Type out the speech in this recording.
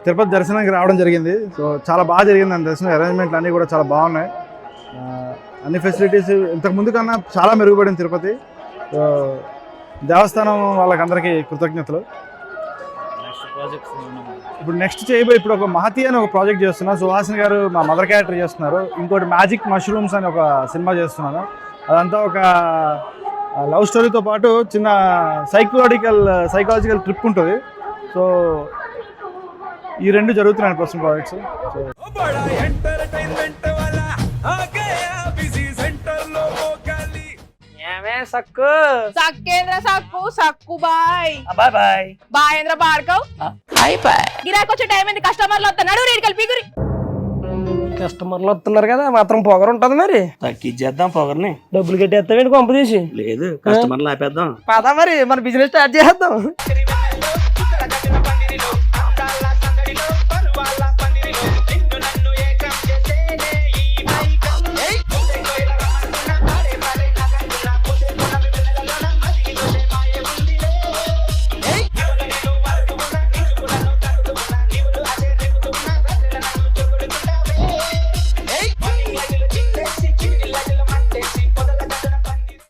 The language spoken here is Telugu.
తిరుపతి దర్శనానికి రావడం జరిగింది. సో చాలా బాగా జరిగింది అంత దర్శనం. అరేంజ్మెంట్లు అన్నీ కూడా చాలా బాగున్నాయి. అన్ని ఫెసిలిటీస్ ఇంతకుముందు కన్నా చాలా మెరుగుపడింది తిరుపతి. సో దేవస్థానం వాళ్ళకందరికీ కృతజ్ఞతలు. ఇప్పుడు నెక్స్ట్ చేయబోయే ఇప్పుడు ఒక మహతి అని ఒక ప్రాజెక్ట్ చేస్తున్నాను. సుహాసిని గారు మా మదర్ క్యారెక్టర్ చేస్తున్నారు. ఇంకోటి మ్యాజిక్ మష్రూమ్స్ అని ఒక సినిమా చేస్తున్నాను. అదంతా ఒక లవ్ స్టోరీతో పాటు చిన్న సైకాలజికల్ ట్రిప్ ఉంటుంది. సో ఈ రెండు జరుగుతున్నాయి ప్రస్తుతం ప్రాజెక్ట్స్. సక్కు సక్కేంద్ర సక్కు సక్కు బాయ్ బాయ్ బాయ్ బాయేంద్ర భార్గవ్ బాయ్ బాయ్. గిరాకి వచ్చే టైం ఏంది? కస్టమర్లు వస్తున్నాడు. రేడికల్ పీగురి కస్టమర్లు వస్తున్నారు కదా, మాత్రం పొగరు ఉంటది. మరి తగ్గించేద్దాం పొగర్ని. డబ్బులు కట్టేస్తావేంటి కొంప తీసి? లేదు, కస్టమర్లు ఆపేద్దాం. పదా మరి మన బిజినెస్ స్టార్ట్ చేద్దాం.